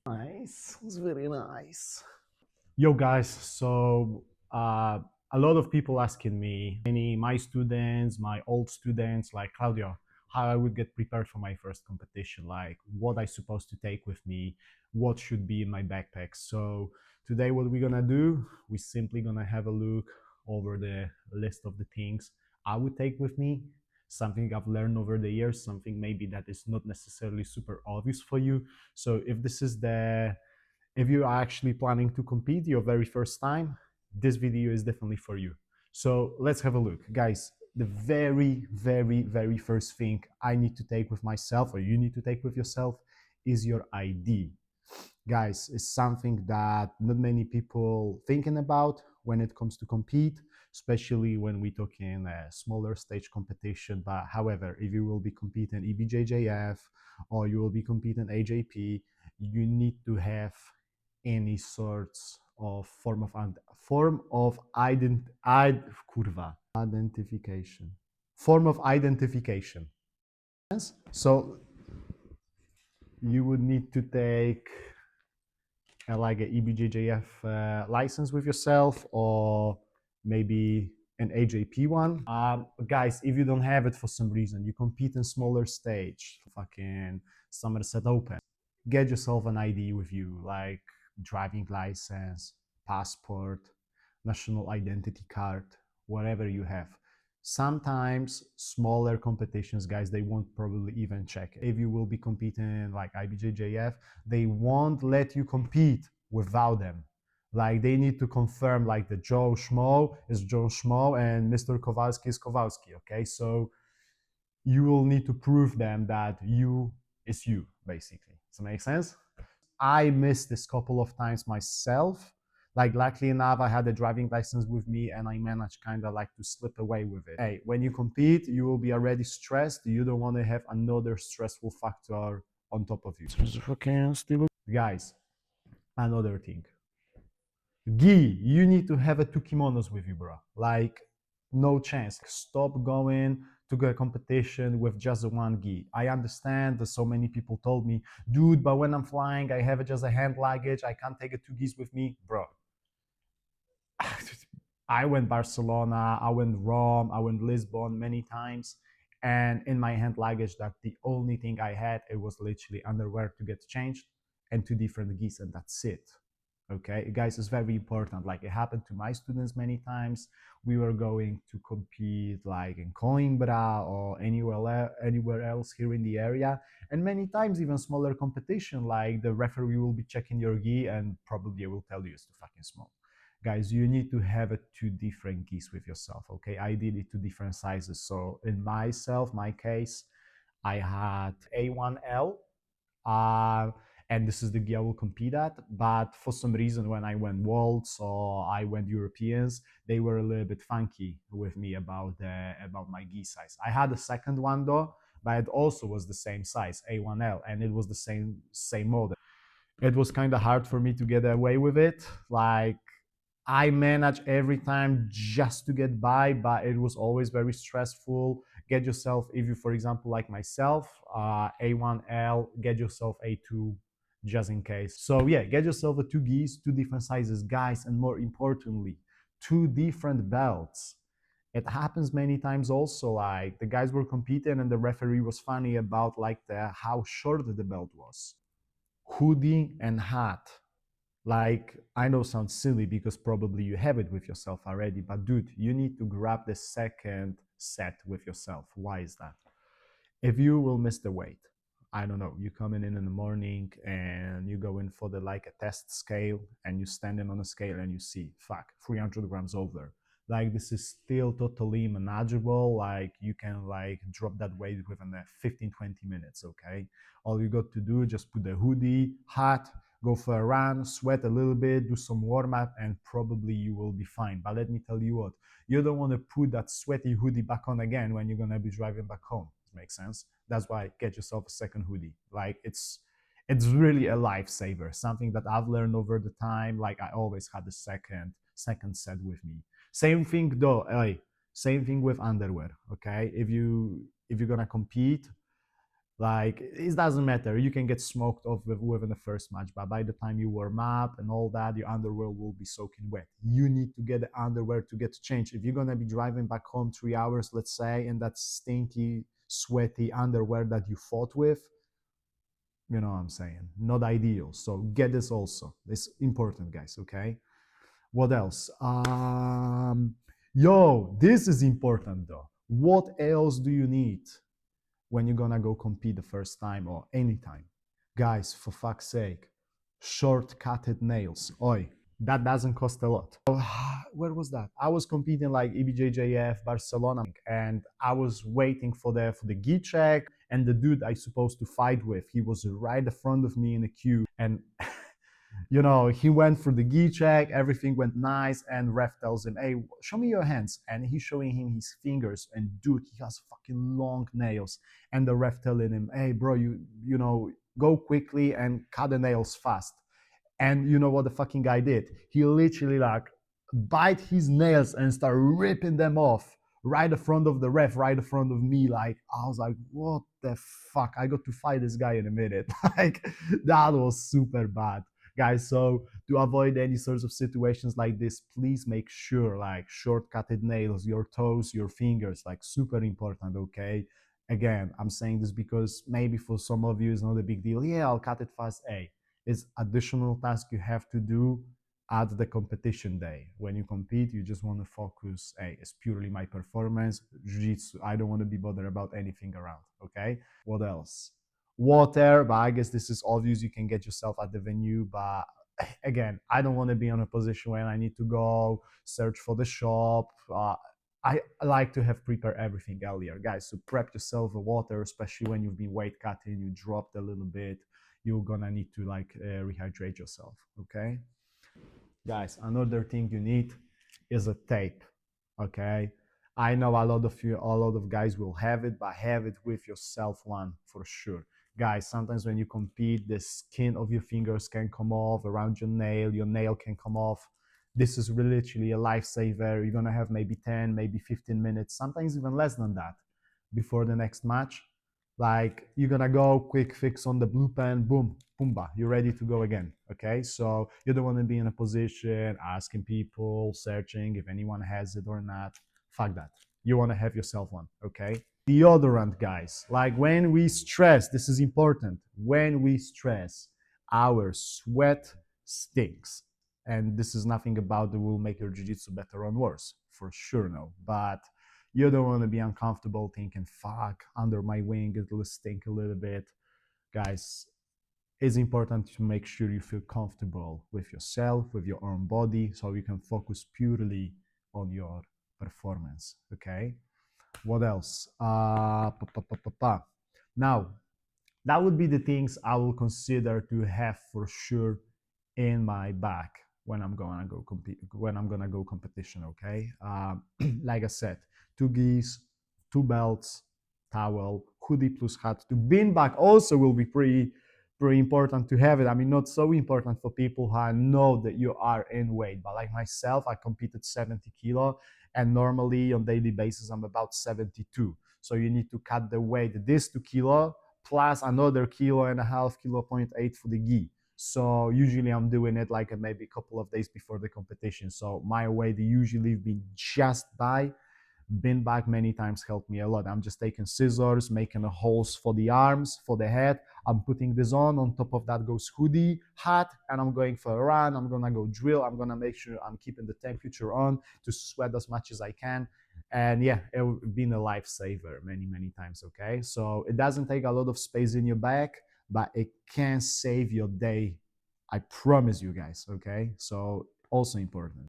Nice, it's very nice. Yo, guys. So a lot of people asking me, my students, my old students, like Claudio, how I would get prepared for my first competition, like what I supposed to take with me, what should be in my backpack. So today, what we're gonna do, we simply gonna have a look over the list of the things I would take with me. Something I've learned over the years, something maybe that is not necessarily super obvious for you. So if you are actually planning to compete your very first time, this video is definitely for you. So let's have a look. Guys, the very first thing I need to take with myself, or you need to take with yourself, is your ID. Guys, it's something that not many people thinking about when it comes to compete, especially when we talk in a smaller stage competition. But however, if you will be competing EBJJF or you will be competing AJP, you need to have any sorts of identification. Form of identification. So you would need to take like a EBJJF license with yourself, or maybe an AJP one. Guys, if you don't have it for some reason, you compete in smaller stage, fucking Somerset Open, get yourself an ID with you, like driving license, passport, national identity card, whatever you have. Sometimes smaller competitions, guys, they won't probably even check it. If you will be competing like IBJJF, they won't let you compete without them. Like they need to confirm like the Joe Schmo is Joe Schmo and Mr. Kowalski is Kowalski. Okay, so you will need to prove them that you is you, basically. Does that make sense? I missed this couple of times myself. Like, luckily enough, I had a driving license with me and I managed kind of like to slip away with it. Hey, when you compete, you will be already stressed. You don't want to have another stressful factor on top of you. Guys, another thing. Gi, you need to have a two kimonos with you, bro. Like, no chance. Stop going to a competition with just one gi. I understand that so many people told me, dude, but when I'm flying, I have just a hand luggage. I can't take a two gis with me, bro. I went Barcelona, I went Rome, I went Lisbon many times, and in my hand luggage, that the only thing I had, it was literally underwear to get changed and two different gis, and that's it. Okay, guys, it's very important. Like, it happened to my students many times. We were going to compete like in Coimbra or anywhere else here in the area, and many times even smaller competition, like the referee will be checking your gi and probably will tell you it's too fucking small. Guys, you need to have a two different gis with yourself. Okay, ideally two different sizes. So in my case, I had A1L, uh, and this is the gear I will compete at. But for some reason, when I went Worlds or I went Europeans, they were a little bit funky with me about my gi size. I had a second one though, but it also was the same size, A1L, and it was the same model. It was kind of hard for me to get away with it. Like, I managed every time just to get by, but it was always very stressful. Get yourself, if you, for example, like myself, A1L, get yourself A2 just in case. So yeah, get yourself a two gis, two different sizes, guys, and more importantly, two different belts. It happens many times also, like the guys were competing and the referee was funny about like the how short the belt was. Hoodie and hat, like, I know sounds silly because probably you have it with yourself already, but dude, you need to grab the second set with yourself. Why is that? If you will miss the weight, I don't know, you coming in the morning and you go in for the like a test scale and you standing on a scale and you see, fuck, 300 grams over. Like, this is still totally manageable. Like, you can like drop that weight within 15-20 minutes. Okay, all you got to do, just put the hoodie, hat, go for a run, sweat a little bit, do some warm up, and probably you will be fine. But let me tell you what, you don't want to put that sweaty hoodie back on again when you're going to be driving back home. Makes sense? That's why get yourself a second hoodie. Like, it's really a lifesaver, something that I've learned over the time. Like, I always had a second set with me. Same thing though, same thing with underwear. Okay, if you're gonna compete, Like, it doesn't matter. You can get smoked off within the first match, but by the time you warm up and all that, your underwear will be soaking wet. You need to get the underwear to get changed. If you're gonna be driving back home 3 hours, let's say, in that stinky, sweaty underwear that you fought with, you know what I'm saying? Not ideal. So get this also. It's important, guys. Okay. What else? Yo, this is important though. What else do you need when you're gonna go compete the first time or anytime? Guys, for fuck's sake, short-cutted nails. Oi, that doesn't cost a lot. Where was that? I was competing like EBJJF Barcelona, and I was waiting for the gi check, and the dude I supposed to fight with, he was right in front of me in the queue, and you know, he went for the gi check, everything went nice, and ref tells him, hey, show me your hands. And he's showing him his fingers, and dude, he has fucking long nails. And the ref telling him, hey, bro, you know, go quickly and cut the nails fast. And you know what the fucking guy did? He literally like bite his nails and start ripping them off right in front of the ref, right in front of me. Like, I was like, what the fuck? I got to fight this guy in a minute. Like, that was super bad, guys. So to avoid any sorts of situations like this, please make sure like short-cutted nails, your toes, your fingers, like super important. Okay. Again, I'm saying this because maybe for some of you it's not a big deal. Yeah, I'll cut it fast. Hey, it's additional task you have to do at the competition day. When you compete, you just want to focus, hey, it's purely my performance, jiu-jitsu. I don't want to be bothered about anything around. Okay. What else? Water, but I guess this is obvious. You can get yourself at the venue, but again, I don't want to be in a position when I need to go search for the shop. I like to have prepared everything earlier, guys. So prep yourself the water, especially when you've been weight cutting, you dropped a little bit. You're gonna need to like rehydrate yourself. Okay, guys. Another thing you need is a tape. Okay, I know a lot of guys will have it, but have it with yourself one for sure. Guys, sometimes when you compete, the skin of your fingers can come off around your nail can come off. This is really literally a lifesaver. You're gonna have maybe 10, maybe 15 minutes, sometimes even less than that before the next match. Like, you're gonna go quick fix on the blue pen, boom, boomba, you're ready to go again. Okay, so you don't want to be in a position asking people, searching if anyone has it or not. Fuck that. You want to have yourself one. Okay, deodorant, guys. Like, when we stress, this is important. When we stress, our sweat stinks, and this is nothing about the will make your jiu-jitsu better or worse, for sure, no. But you don't want to be uncomfortable thinking, fuck, under my wing it'll stink a little bit. Guys, it's important to make sure you feel comfortable with yourself, with your own body, so you can focus purely on your performance. Okay, what else? Now, that would be the things I will consider to have for sure in my bag when I'm gonna go compete, when I'm gonna go competition. Okay, like I said, two gis, two belts, towel, hoodie plus hat. To beanbag also will be pretty important to have it. I mean, not so important for people who know that you are in weight, but like myself, I competed 70 kilo, and normally on daily basis I'm about 72. So you need to cut the weight this 2 kilo plus another kilo and a half, kilo 0.8 for the gi. So usually I'm doing it like maybe a couple of days before the competition. So my weight usually been just by bin bag many times helped me a lot. I'm just taking scissors, making the holes for the arms, for the head. I'm putting this on. On top of that goes hoodie, hat, and I'm going for a run. I'm gonna go drill. I'm gonna make sure I'm keeping the temperature on to sweat as much as I can. And yeah, it's been a lifesaver many times. Okay, so it doesn't take a lot of space in your bag, but it can save your day. I promise you guys. Okay, so also important.